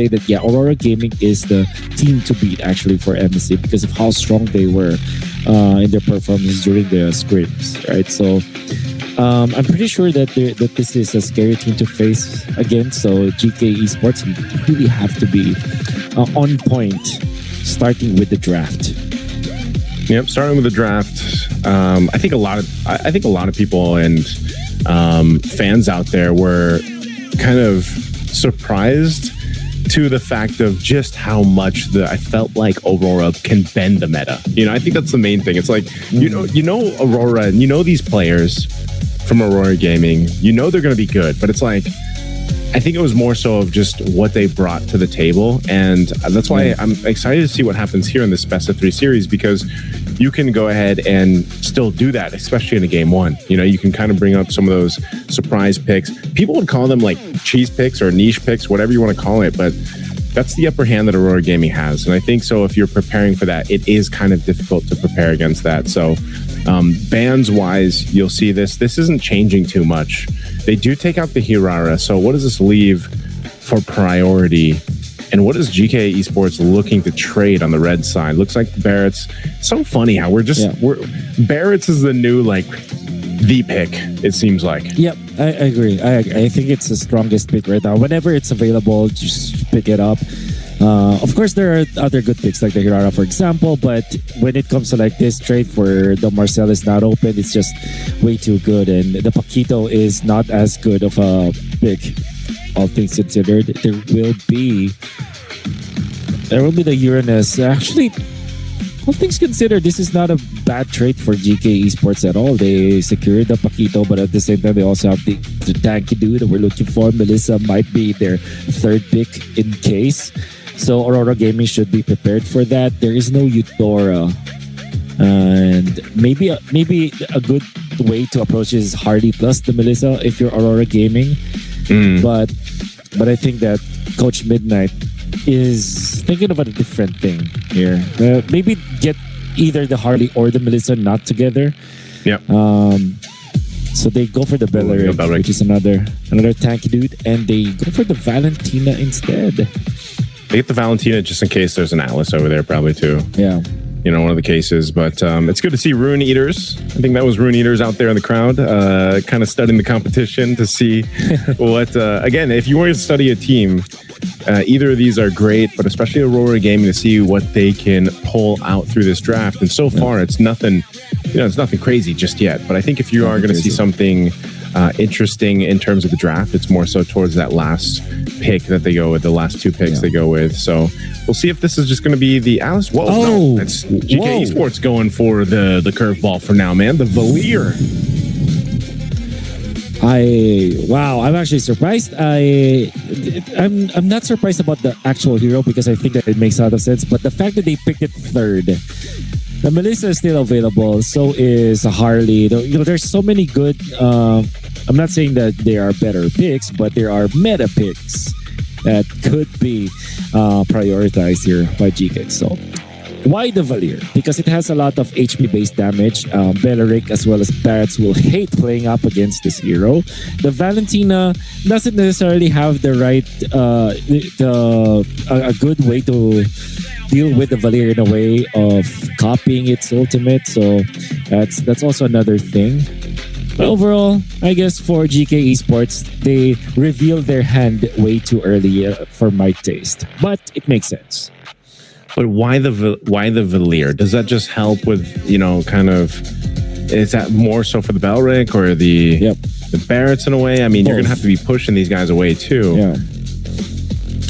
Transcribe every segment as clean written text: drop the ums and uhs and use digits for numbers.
say that yeah, Aurora Gaming is the team to beat actually for MSC because of how strong they were in their performance during the scrims, right? So I'm pretty sure that that this is a scary team to face against. So Geekay Esports, you really have to be on point, starting with the draft. Yep, starting with the draft. I think a lot of people and fans out there were kind of surprised to the fact of just how much I felt like Aurora can bend the meta. You know, I think that's the main thing. It's like you know Aurora, and you know these players from Aurora Gaming. You know they're going to be good, but it's like I think it was more so of just what they brought to the table, and that's why I'm excited to see what happens here in this best of 3 series, because you can go ahead and still do that, especially in a game 1. You know, you can kind of bring up some of those surprise picks. People would call them like cheese picks or niche picks, whatever you want to call it, but that's the upper hand that Aurora Gaming has. And I think so if you're preparing for that, it is kind of difficult to prepare against that. So bans wise, you'll see this isn't changing too much. They do take out the Hirara. So what does this leave for priority? And what is Geekay Esports looking to trade on the red side? Looks like the Barrett's. So funny how we're Barrett's is the new the pick, it seems like. Yep, I agree. I think it's the strongest pick right now. Whenever it's available, just pick it up. Of course, there are other good picks like the Hirara, for example, but when it comes to like this trade where the Marcel is not open, it's just way too good. And the Paquito is not as good of a pick, all things considered. There will be the Uranus. Actually, all things considered, this is not a bad trade for Geekay Esports at all. They secured the Paquito, but at the same time, they also have the tanky dude that we're looking for. Melissa might be their third pick in case. So Aurora Gaming should be prepared for that. There is no Eudora. And maybe a good way to approach is Hardy plus the Melissa if you're Aurora Gaming. But I think that Coach Midnight is thinking about a different thing here. Maybe get either the Harley or the Melissa not together. Yep. So they go for the Belleric, which is another tanky dude, and they go for the Valentina instead. They get the Valentina just in case there's an Atlas over there, probably too. Yeah. You know, one of the cases. But it's good to see Rune Eaters. I think that was Rune Eaters out there in the crowd, kind of studying the competition to see what... again, if you want to study a team, either of these are great, but especially Aurora Gaming to see what they can pull out through this draft. And so far, it's nothing... it's nothing crazy just yet. But I think if you are going to see something interesting in terms of the draft, it's more so towards that last pick that they go with, the last 2 picks they go with. So we'll see if this is just going to be the Alice. Whoa, no, that's Geekay Esports going for the curveball for now, man. The Valier. I'm actually surprised. I'm not surprised about the actual hero because I think that it makes a lot of sense. But the fact that they picked it third, the Melissa is still available. So is Harley. There's so many good. I'm not saying that there are better picks, but there are meta picks that could be prioritized here by Geekay. So why the Valier? Because it has a lot of HP-based damage. Belleric as well as Barretts will hate playing up against this hero. The Valentina doesn't necessarily have the right, a good way to deal with the Valier in a way of copying its ultimate. So that's also another thing. But overall, I guess for Geekay Esports, they revealed their hand way too early for my taste. But it makes sense. But why the Valier? Does that just help with, kind of... Is that more so for the Belleric or the Barretts in a way? I mean, you're going to have to be pushing these guys away too.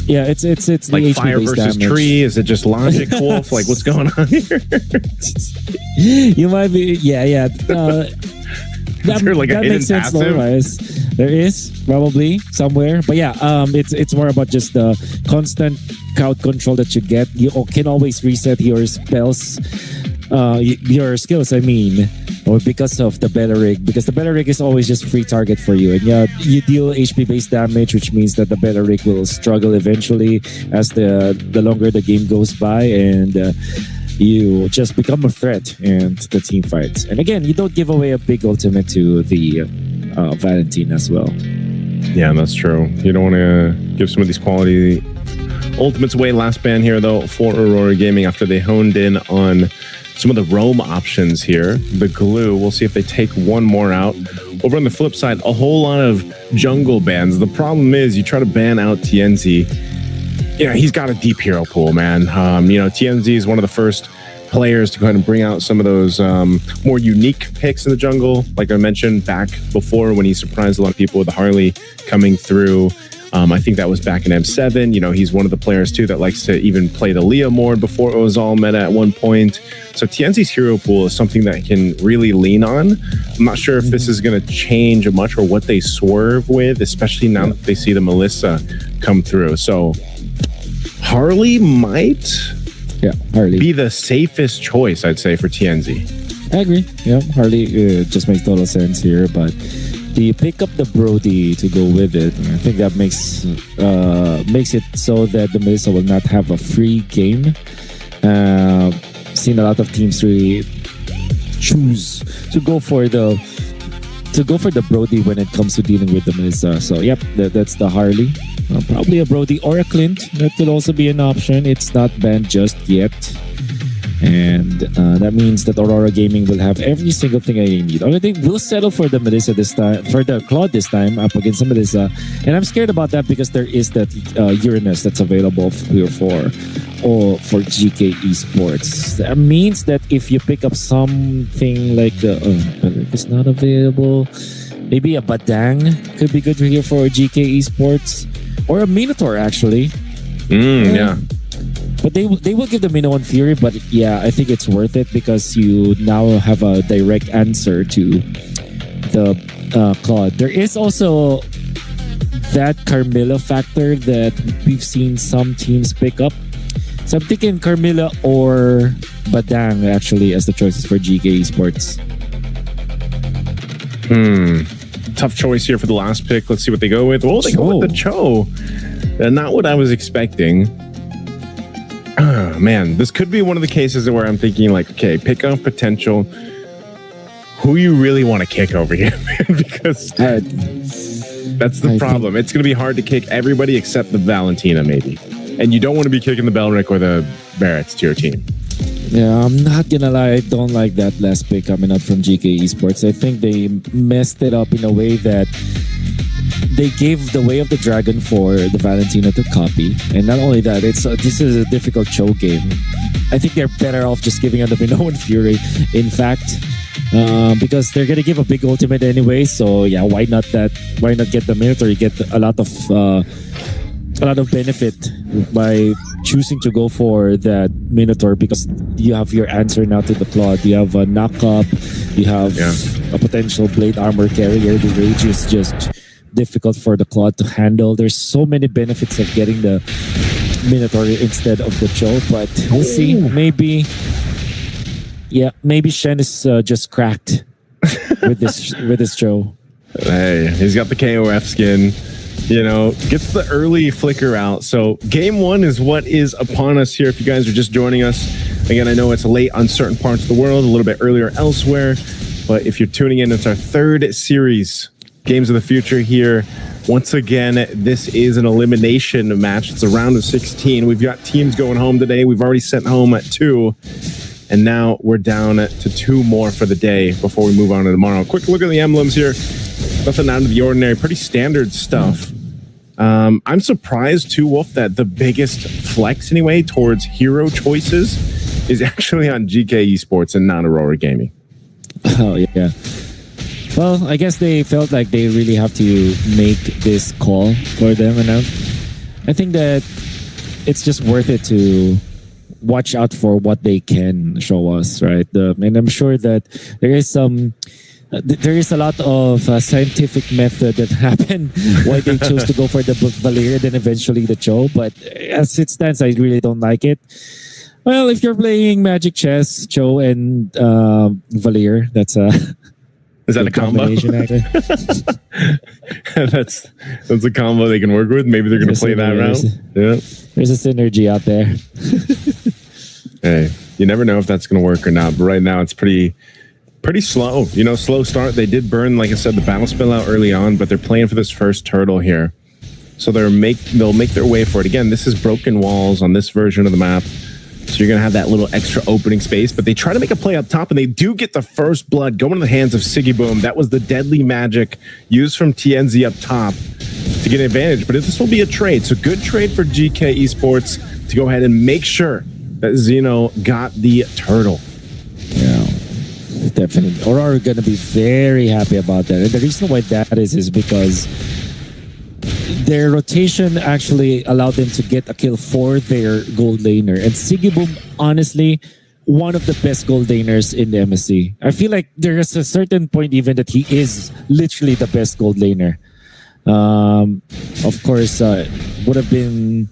Yeah, it's like the fire versus damage. Tree. Is it just Logic Wolf? Like, what's going on here? You might be, Is there like a hidden passive? There is probably somewhere, but it's more about just the constant crowd control that you get. You can always reset your spells, your skills. I mean, or because of the Belleric, because the Belleric is always just free target for you, and you deal HP based damage, which means that the Belleric will struggle eventually as the longer the game goes by, and you just become a threat and the team fights. And again, you don't give away a big ultimate to the Valentine as well. Yeah, that's true. You don't want to give some of these quality Ultimate's away, last ban here, though, for Aurora Gaming after they honed in on some of the roam options here. The glue, we'll see if they take one more out. Over on the flip side, a whole lot of jungle bans. The problem is you try to ban out TNZ. Yeah, he's got a deep hero pool, man. TNZ is one of the first players to go ahead and bring out some of those more unique picks in the jungle. Like I mentioned back before when he surprised a lot of people with the Harley coming through. I think that was back in M7. He's one of the players too that likes to even play the Leah more before it was all meta at one point. So TNZ's hero pool is something that he can really lean on. I'm not sure if this is going to change much or what they swerve with, especially now that they see the Melissa come through. So Harley might be the safest choice, I'd say, for TNZ. I agree. Yeah, Harley just makes total sense here, but do you pick up the Brody to go with it? I think that makes it so that the Melissa will not have a free game. Seen a lot of teams really choose to go for the Brody when it comes to dealing with the Melissa. So yep, that's the Harley. Probably a Brody or a Clint. That could also be an option. It's not banned just yet. And that means that Aurora Gaming will have every single thing I need. I think we'll settle for the Melissa this time, for the Claude this time up against the Melissa. And I'm scared about that because there is that Uranus that's available for GK Esports. That means that if you pick up something like it's not available, maybe a Badang could be good here for GK Esports. Or a Minotaur, actually. Yeah. But they will give the Minnow and Fury, but yeah, I think it's worth it because you now have a direct answer to the Claude. There is also that Carmilla factor that we've seen some teams pick up. So I'm thinking Carmilla or Badang actually as the choices for GK Esports. Tough choice here for the last pick. Let's see what they go with. Well, they go with the Cho. Not what I was expecting. Man, this could be one of the cases where I'm thinking like, okay, pick up potential. Who you really want to kick over here? Because that's the problem. It's going to be hard to kick everybody except the Valentina, maybe. And you don't want to be kicking the Belric or the Barretts to your team. Yeah, I'm not gonna lie, I don't like that last pick coming up from GK Esports. I think they messed it up in a way that they gave the Way of the Dragon for the Valentina to copy. And not only that, this is a difficult Cho game. I think they're better off just giving out the Minnow and Fury, in fact. Because they're gonna give a big ultimate anyway, so yeah, why not get the Minotaur? You get a lot of benefit by choosing to go for that Minotaur because you have your answer now to the Claude. You have a knock-up, you have a potential blade armor carrier. The rage is just difficult for the Claude to handle. There's so many benefits of getting the Minotaur instead of the Cho, but we'll see. Maybe Shen is just cracked with this Cho. Hey, he's got the KOF skin. Gets the early flicker out. So game one is what is upon us here. If you guys are just joining us, again, I know it's late on certain parts of the world, a little bit earlier elsewhere, but if you're tuning in, it's our third series, Games of the Future here. Once again, this is an elimination match. It's a round of 16. We've got teams going home today. We've already sent home at 2. And now we're down to 2 more for the day before we move on to tomorrow. Quick look at the emblems here. Nothing out of the ordinary. Pretty standard stuff. I'm surprised too, Wolf, that the biggest flex anyway towards hero choices is actually on GK Esports and not Aurora Gaming. Oh, yeah. Well, I guess they felt like they really have to make this call for them. And I think that it's just worth it to watch out for what they can show us, right? And I'm sure that there is a lot of scientific method that happened why they chose to go for the Valier then eventually the Cho. But as it stands, I really don't like it. Well, if you're playing Magic Chess, Cho and Valier, that's a... Is that a combo? That's a combo they can work with. Maybe they're going to play that round. There's a synergy out there. Hey, you never know if that's going to work or not. But right now, it's pretty slow. Slow start. They did burn, like I said, the battle spell out early on, but they're playing for this first turtle here. So they'll make their way for it. Again, this is broken walls on this version of the map. So you're going to have that little extra opening space, but they try to make a play up top, and they do get the first blood going to the hands of Siggy Boom. That was the deadly magic used from TNZ up top to get an advantage, but this will be a trade. So good trade for GK Esports to go ahead and make sure that Zeno got the turtle. Yeah, definitely. Aurora are going to be very happy about that. And the reason why that is because their rotation actually allowed them to get a kill for their gold laner. And Sigibum, honestly, one of the best gold laners in the MSC. I feel like there is a certain point even that he is literally the best gold laner. Of course, it would have been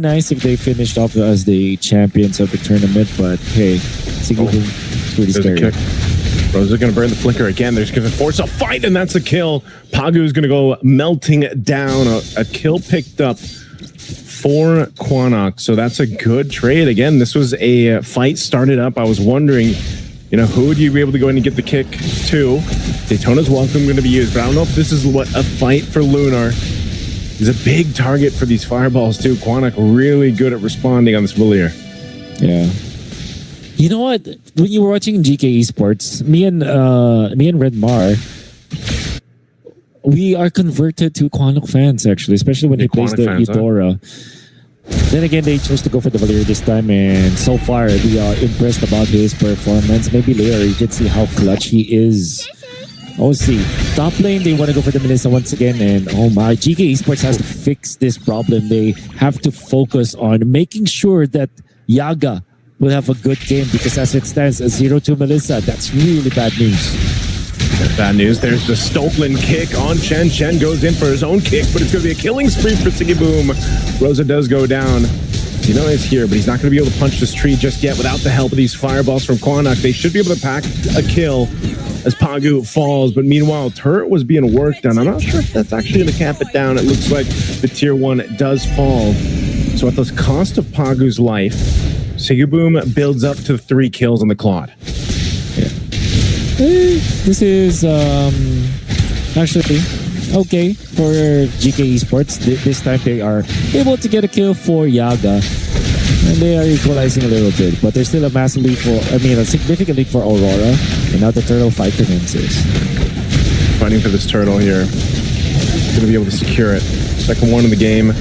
nice if they finished off as the champions of the tournament, but hey, Sigibum is pretty scary. Rosa going to burn the flicker again. They're going to force a fight, and that's a kill. Pagu is going to go melting down. A kill picked up for Quanok. So that's a good trade. Again, this was a fight started up. I was wondering, who would you be able to go in and get the kick to? Daytona's welcome going to be used, but I don't know if this is what a fight for Lunar. He's a big target for these fireballs too. Quanok really good at responding on this Villier. Yeah. You know what? When you were watching GK Esports, me and Red Mar, we are converted to Quanok fans actually, especially when he plays the Eudora. Then again, they chose to go for the Valier this time, and so far we are impressed about his performance. Maybe later you can see how clutch he is. Oh, see, top lane they want to go for the Melissa once again, and oh my, GK Esports has to fix this problem. They have to focus on making sure that Yaga will have a good game, because as it stands, a 0-2 Melissa, that's really bad news. That's bad news. There's the stolen kick on Chen. Chen goes in for his own kick, but it's going to be a killing spree for Siggy Boom. Rosa does go down. He's here, but he's not going to be able to punch this tree just yet without the help of these fireballs from Quanok. They should be able to pack a kill as Pagu falls, but meanwhile, turret was being worked on. I'm not sure if that's actually going to cap it down. It looks like the tier 1 does fall. So at the cost of Pagu's life, Sigurboom builds up to 3 kills on the Claude. Yeah. This is actually okay for GK Esports. This time they are able to get a kill for Yaga, and they are equalizing a little bit, but there's still a massive lead a significant lead for Aurora, and now the turtle fight commences. Fighting for this turtle here. Going to be able to secure it. Second one in the game.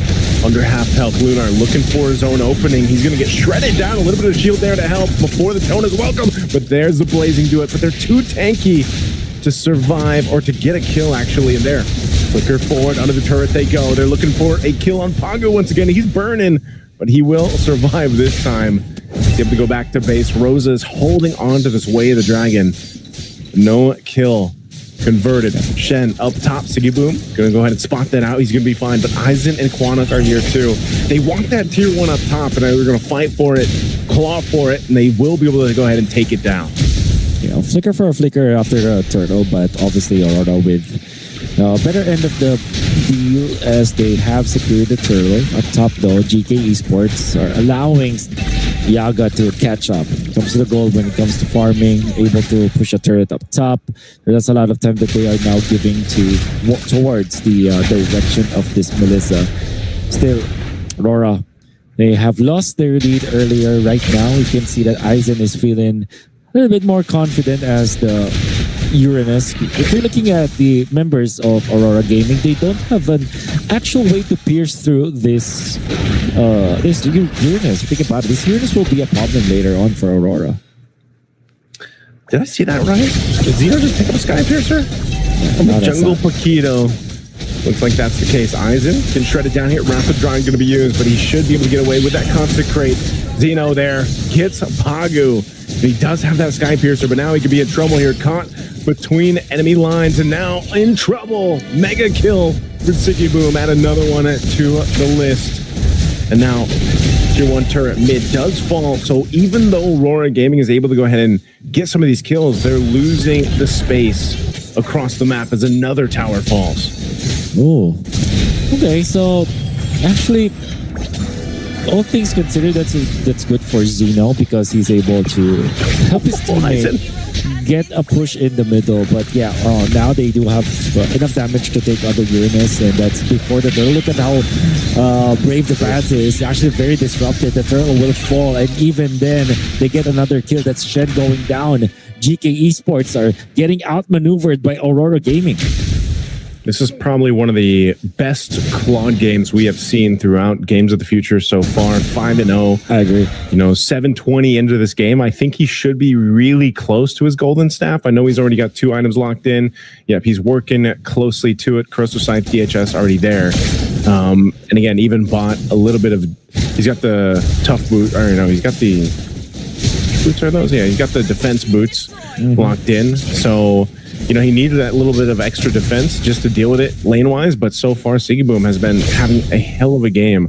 Under half health, Lunar looking for his own opening. He's going to get shredded down. A little bit of shield there to help before the tone is welcome. But there's the blazing do it. But they're too tanky to survive or to get a kill actually in there. Flicker forward, under the turret they go. They're looking for a kill on Pagu once again. He's burning, but he will survive this time. He's able to go back to base. Rosa's holding on to this Way of the Dragon. No kill. Converted. Shen up top. Siggy Boom gonna go ahead and spot that out. He's gonna be fine. But Aizen and Quanok are here too. They want that tier 1 up top, and they're gonna fight for it, claw for it, and they will be able to go ahead and take it down. Flicker for a flicker after a turtle, but obviously Aurora with better end of the deal as they have secured the turtle. Up top though, GK Esports are allowing Yaga to catch up. Comes to the goal when it comes to farming, able to push a turret up top. That's a lot of time that they are now giving towards the direction of this Melissa. Still, Aurora, they have lost their lead earlier. Right now, you can see that Aizen is feeling a little bit more confident as the Uranus. If you're looking at the members of Aurora Gaming, they don't have an actual way to pierce through this Uranus. Think about it. This Uranus will be a problem later on for Aurora. Did I see that right? Did Zeno just pick up a Sky Piercer? From the Jungle Paquito. Looks like that's the case. Aizen can shred it down here. Rapid Drawing going to be used, but he should be able to get away with that Consecrate. Zeno there gets Pagu. He does have that Sky Piercer, but now he could be in trouble here. Caught between enemy lines and now in trouble. Mega kill for Siggy Boom. Add another one to the list. And now tier 1 turret mid does fall. So even though Aurora Gaming is able to go ahead and get some of these kills, they're losing the space across the map as another tower falls. Oh, okay. So actually, all things considered, that's good for Zeno because he's able to help his teammate. get a push in the middle. But yeah, now they do have enough damage to take out the Uranus, and that's before the turtle. Look at how brave the Bats is. Actually very disrupted. The turtle will fall, and even then they get another kill. That's Shen going down. GK Esports are getting outmaneuvered by Aurora Gaming. This is probably one of the best Claude games we have seen throughout Games of the Future so far. 5-0. I agree. 720 into this game. I think he should be really close to his golden staff. I know he's already got 2 items locked in. Yep, he's working closely to it. Corrosive Scythe DHS already there. And again, even bought a little bit of... He's got the tough boot... Or no, he's got the... Boots are those? Yeah, he's got the defense boots locked in. So... he needed that little bit of extra defense just to deal with it lane-wise, but so far, Sigiboom has been having a hell of a game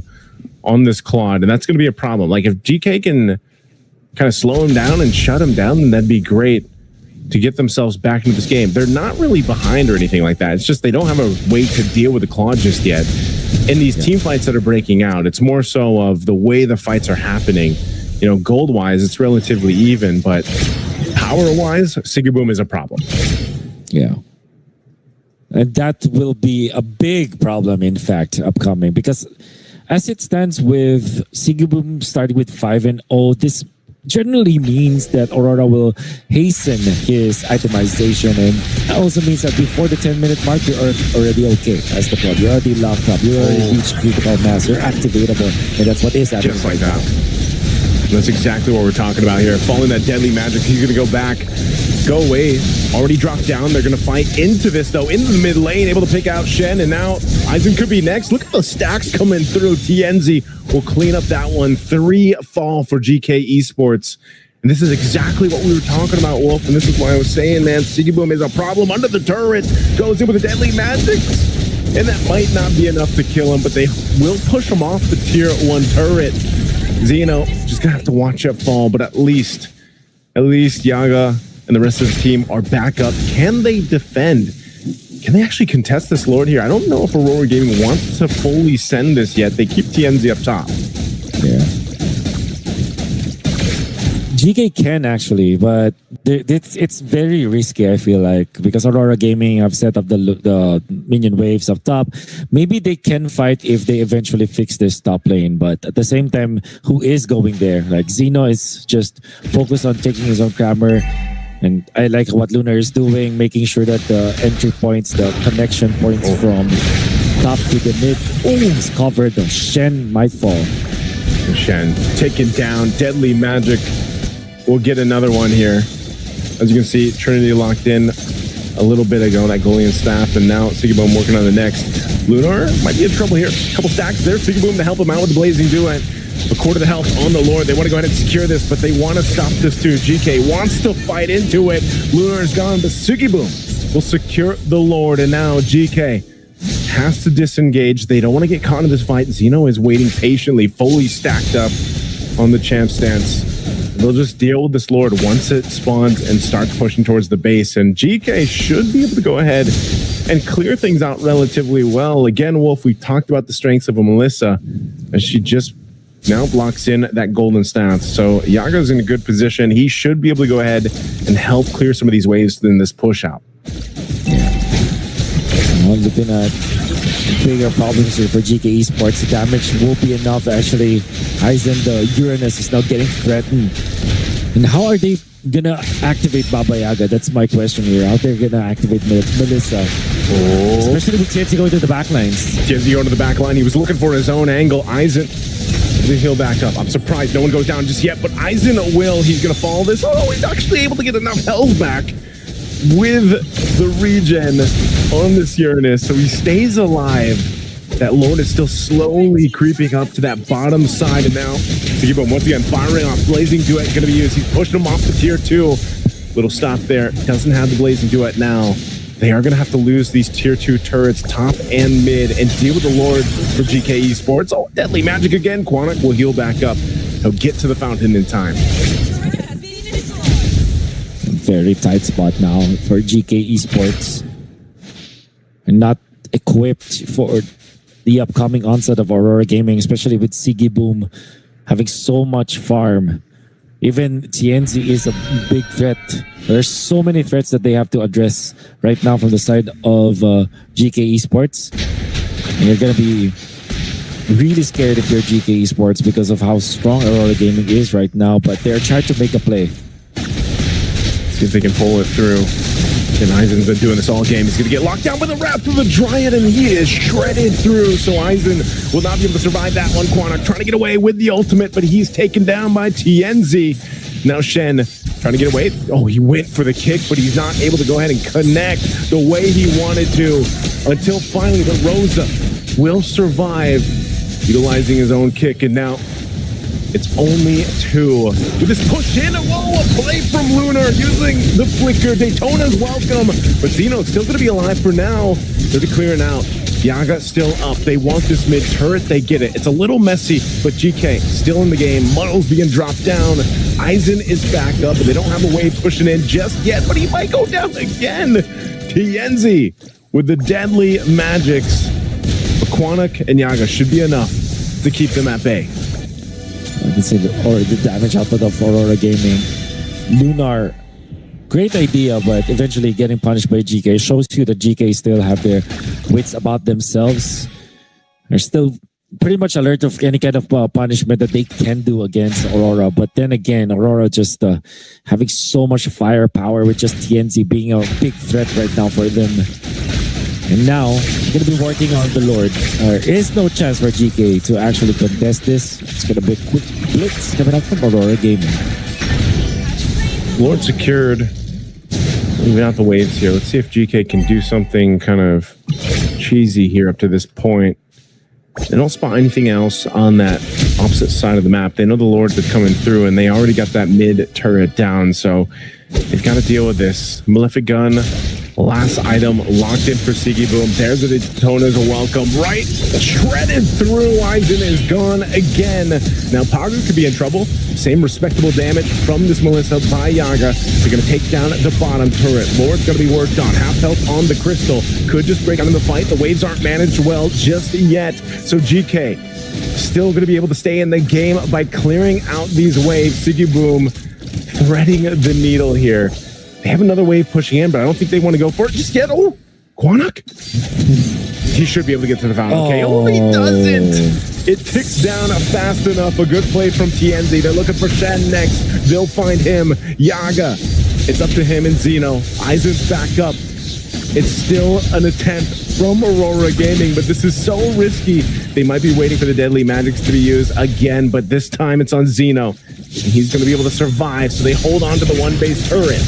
on this Claude, and that's going to be a problem. Like, if GK can kind of slow him down and shut him down, then that'd be great to get themselves back into this game. They're not really behind or anything like that. It's just they don't have a way to deal with the Claude just yet. In these team fights that are breaking out, it's more so of the way the fights are happening. Gold-wise, it's relatively even, but power-wise, Sigiboom is a problem. Yeah. And that will be a big problem, in fact, upcoming. Because as it stands with Sigiboom starting with 5-0, this generally means that Aurora will hasten his itemization. And that also means that before the 10-minute mark, you're already okay as the club. You're already locked up. You're already reached critical mass. You're activatable. And that's what is happening. Just like that. That's exactly what we're talking about here. Following that deadly magic, he's going to go back. Go away. Already dropped down. They're going to fight into this, though. Into the mid lane, able to pick out Shen, and now Eisen could be next. Look at the stacks coming through. TNZ will clean up that one. 3 fall for GK Esports. And this is exactly what we were talking about, Wolf. And this is why I was saying, man, Sigiboom is a problem under the turret. Goes in with the deadly magic. And that might not be enough to kill him, but they will push him off the tier 1 turret. Xeno just going to have to watch it fall, but at least Yaga and the rest of the team are back up. Can they defend? Can they actually contest this Lord here? I don't know if Aurora Gaming wants to fully send this yet. They keep TNZ up top. Yeah. GK can actually, but it's very risky, I feel like, because Aurora Gaming have set up the minion waves up top. Maybe they can fight if they eventually fix this top lane, but at the same time, who is going there? Like, Xeno is just focused on taking his own Crammer. And I like what Lunar is doing, making sure that the entry points, the connection points from top to the mid, is covered. The Shen might fall. Shen taken down. Deadly magic. We'll get another one here. As you can see, Trinity locked in a little bit ago, that Golian staff, and now Sigiboom working on the next. Lunar might be in trouble here. A couple stacks there. Sigiboom to help him out with the Blazing Duet. A quarter of the health on the Lord. They want to go ahead and secure this, but they want to stop this too. GK wants to fight into it. Lunar is gone, but Sigiboom will secure the Lord, and now GK has to disengage. They don't want to get caught in this fight. Xeno is waiting patiently, fully stacked up on the champ stance. They'll just deal with this Lord once it spawns and starts pushing towards the base, and GK should be able to go ahead and clear things out relatively well. Again, Wolf, we talked about the strengths of a Melissa, as she just now blocks in that golden staff. So Yaga's in a good position. He should be able to go ahead and help clear some of these waves in this push out. Yeah. Well, looking at bigger problems here for GK Esports. The damage will be enough. Actually, Eisen, the Uranus, is now getting threatened. And how are they gonna activate Baba Yaga? That's my question here. How they're gonna activate Melissa? Especially with TNT going to the backlines. TNT going to the backline. He was looking for his own angle. Eisen to heal back up. I'm surprised no one goes down just yet, but Eisen will. He's going to follow this. Oh, he's actually able to get enough health back with the regen on this Uranus, so he stays alive. That Lord is still slowly creeping up to that bottom side, and now Sigiboom once again firing off. Blazing Duet going to be used. He's pushing him off the tier 2. Little stop there. Doesn't have the Blazing Duet now. They are going to have to lose these tier 2 turrets, top and mid, and deal with the Lord for GK Esports. Oh, deadly magic again. Quantic will heal back up. He'll get to the fountain in time. Very tight spot now for GK Esports. And not equipped for the upcoming onset of Aurora Gaming, especially with Sigiboom having so much farm. Even TNZ is a big threat. There's so many threats that they have to address right now from the side of GK Esports. And you're going to be really scared if you're GK Esports because of how strong Aurora Gaming is right now, but they're trying to make a play. See if they can pull it through. And Aizen's been doing this all game. He's going to get locked down by the Wrath of the Dryad, and he is shredded through. So Aizen will not be able to survive that one. Quanok trying to get away with the ultimate, but he's taken down by TNZ. Now Shen trying to get away. Oh, he went for the kick, but he's not able to go ahead and connect the way he wanted to until finally the Rosa will survive, utilizing his own kick. And now it's only 2. With this push in, whoa, a play from Lunar using the flicker. Daytona's welcome, but Zeno's still going to be alive for now. They're clearing out. Yaga still up. They want this mid turret. They get it. It's a little messy, but GK still in the game. Muddle's being dropped down. Aizen is back up, and they don't have a wave pushing in just yet, but he might go down again. TNZ with the deadly magics. But Quanok and Yaga should be enough to keep them at bay. I can say the damage output of Aurora Gaming. Lunar, great idea, but eventually getting punished by GK shows you that GK still have their wits about themselves. They're still pretty much alert of any kind of punishment that they can do against Aurora. But then again, Aurora just having so much firepower with just TNZ being a big threat right now for them. And now, going to be working on the Lord. There is no chance for GK to actually contest this. It's going to be a quick blitz coming up from Aurora Gaming. Lord secured. Leaving out the waves here. Let's see if GK can do something kind of cheesy here up to this point. They don't spot anything else on that opposite side of the map. They know the Lords are coming through, and they already got that mid turret down, so they've got to deal with this. Malefic Gun, last item locked in for Siggy Boom. There's the Daytona's a welcome. Right, shredded through. Aizen is gone again. Now Pagu could be in trouble. Same respectable damage from this Melissa by Yaga. They're going to take down the bottom turret. Lord's going to be worked on. Half health on the crystal. Could just break out in the fight. The waves aren't managed well just yet. So GK still going to be able to stay in the game by clearing out these waves. Siggy Boom threading the needle here. They have another wave pushing in, but I don't think they want to go for it just yet. Oh, Quanok. He should be able to get to the fountain. Okay, oh, he doesn't. It ticks down fast enough. A good play from TNZ. They're looking for Shen next. They'll find him. Yaga. It's up to him and Zeno. Aizen's back up. It's still an attempt from Aurora Gaming, but this is so risky. They might be waiting for the deadly magics to be used again, but this time it's on Zeno. And he's going to be able to survive, so they hold on to the one base turret.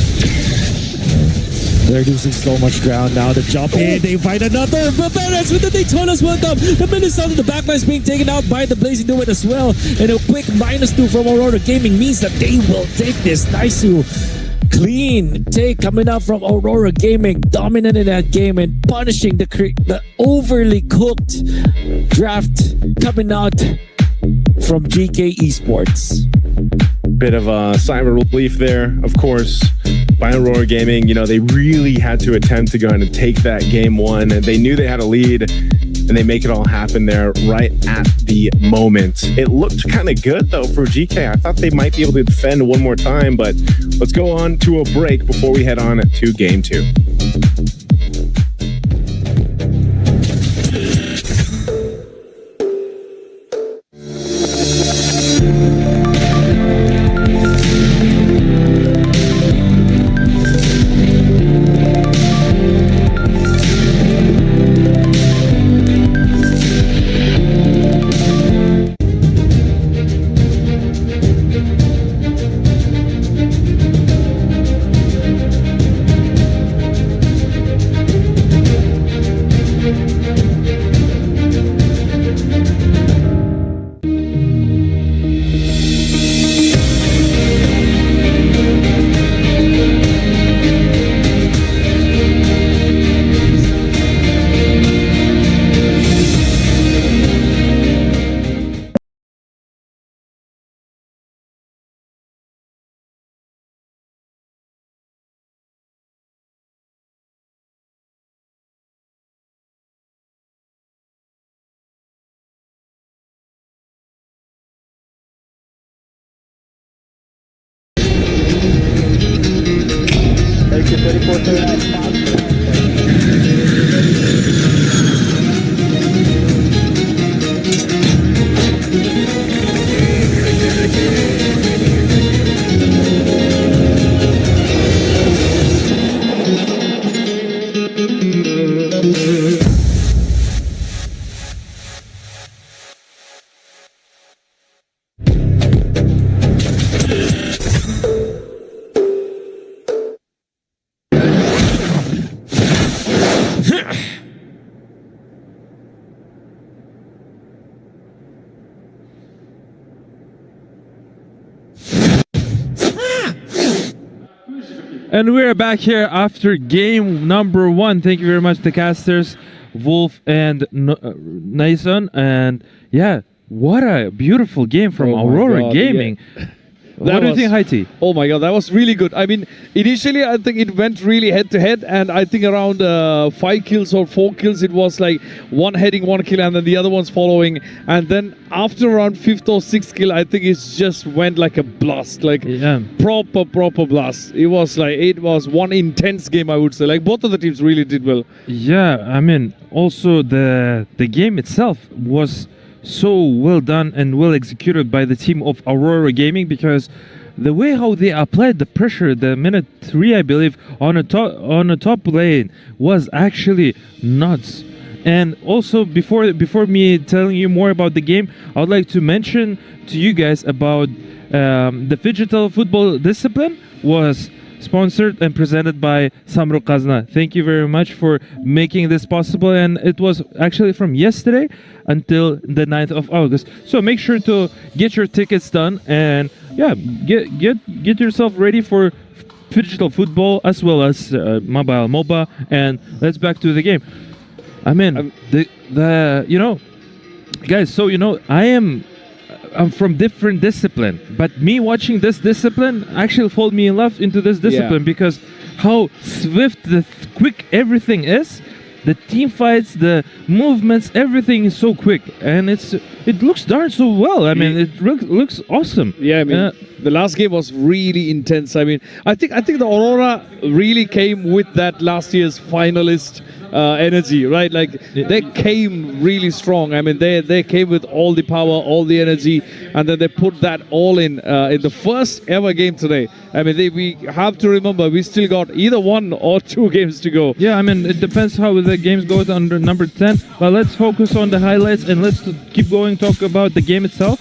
They're losing so much ground now. The jump in, they find another. Barbaras with the Daytona's welcome. The Minnesota, the backline is being taken out by the Blazing Duet as well. And a quick -2 from Aurora Gaming means that they will take this. Nice clean take coming out from Aurora Gaming, dominant in that game and punishing the overly cooked draft coming out from GK Esports. Bit of a sigh of relief there, of course, by Aurora Gaming. You know, they really had to attempt to go ahead and take that game one. They knew they had a lead, and they make it all happen there right at the moment. It looked kind of good, though, for GK. I thought they might be able to defend one more time, but let's go on to a break before we head on to Game 2. And we're back here after game number 1. Thank you very much, the casters, Wolf and Nason. And yeah, what a beautiful game from Aurora Gaming. Yeah. What do you think, Haiti? Oh my god, that was really good. I mean, initially I think it went really head to head, and I think around 5 kills or 4 kills, it was like one heading 1 kill and then the other one's following. And then after around 5th or 6th kill, I think it just went like a blast, like proper blast. It was one intense game, I would say. Like both of the teams really did well. Yeah, I mean, also the game itself was so well done and well executed by the team of Aurora Gaming, because the way how they applied the pressure, the minute 3, I believe, on a top lane was actually nuts. And also, before me telling you more about the game, I would like to mention to you guys about the digital football discipline was sponsored and presented by Samro Kazna. Thank you very much for making this possible, and it was actually from yesterday until the 9th of August. So make sure to get your tickets done, and yeah, get yourself ready for digital football as well as mobile MOBA, and let's back to the game. I mean, you know, guys, so you know, I'm from different discipline, but me watching this discipline actually fall me in love into this discipline, because how swift, quick everything is, the team fights, the movements, everything is so quick, and it looks darn so well. I mean, it looks awesome. Yeah, I mean, the last game was really intense. I mean, I think the Aurora really came with that last year's finalist energy, right? Like they came really strong. I mean, they came with all the power, all the energy, and then they put that all in the first ever game today. I mean, we have to remember we still got either 1 or 2 games to go. Yeah, I mean, it depends how the games go under number 10. But let's focus on the highlights and let's keep going, talk about the game itself.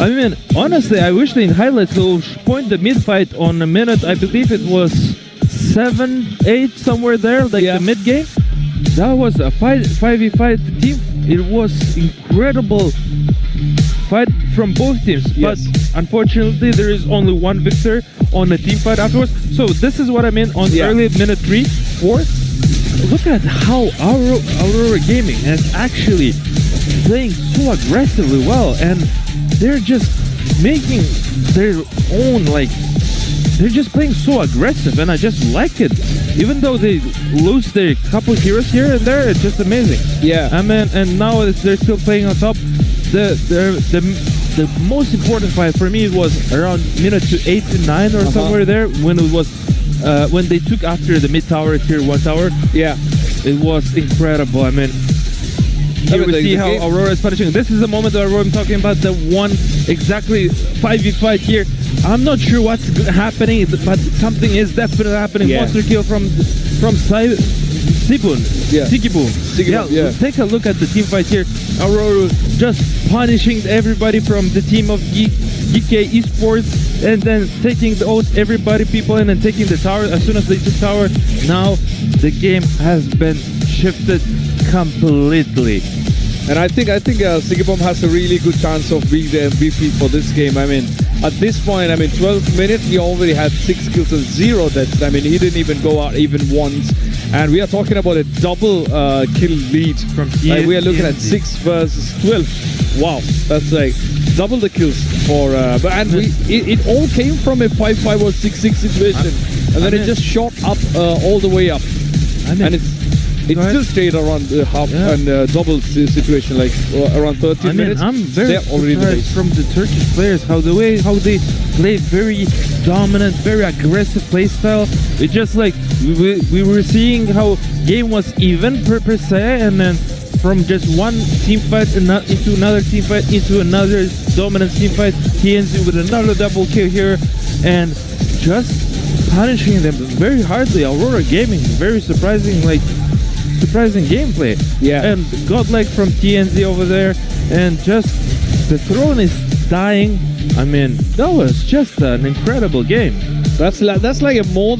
I mean, honestly, I wish in highlights they'll point the mid fight on a minute. I believe it was 7, 8, somewhere there, like the mid game. That was a 5v5 team. It was incredible fight from both teams. Yes. But unfortunately, there is only one victor on the team fight afterwards. So this is what I mean on early minute 3, 4. Look at how Aurora Gaming is actually playing so aggressively well, and they're just making their own, like, they're just playing so aggressive, and I just like it. Even though they lose their couple heroes here and there, it's just amazing. Yeah. I mean, and now they're still playing on top. The most important fight for me was around minute 8 to 9 or somewhere there, when it was when they took after the mid tower, tier 1 tower. Yeah. It was incredible. I mean, here we see how Aurora is punishing. This is the moment that I'm talking about, the one exactly 5v5 here. I'm not sure what's happening, but something is definitely happening. Yeah. Monster kill from Sibun. Yeah. Sigibun. Yeah. Take a look at the team fight here. Aurora just punishing everybody from the team of Geekay Esports, and then taking everybody people in and taking the tower. As soon as they took tower, now the game has been shifted completely. And I think Sigibom has a really good chance of being the MVP for this game. I mean, at this point, I mean, 12 minutes, he already had 6 kills and 0 deaths. I mean, he didn't even go out even once. And we are talking about a double kill lead. From we are looking at 6 versus 12. Wow, that's like double the kills for. It all came from a 5-5 or 6-6 situation, and then it just shot up all the way up. And it's It Go ahead. still stayed around half Yeah. and double situation, like around 13 I mean, minutes. I'm very They're already in the surprised race. from the Turkish players how they play very dominant, very aggressive play style. It's just like we were seeing how game was even per se, and then from just one team fight into another team fight into another dominant team fight, TNZ with another double kill here, and just punishing them very hardly. Aurora Gaming, very surprising gameplay. Yeah. And godlike from TNZ over there, and just the throne is dying. I mean, that was just an incredible game. That's like a more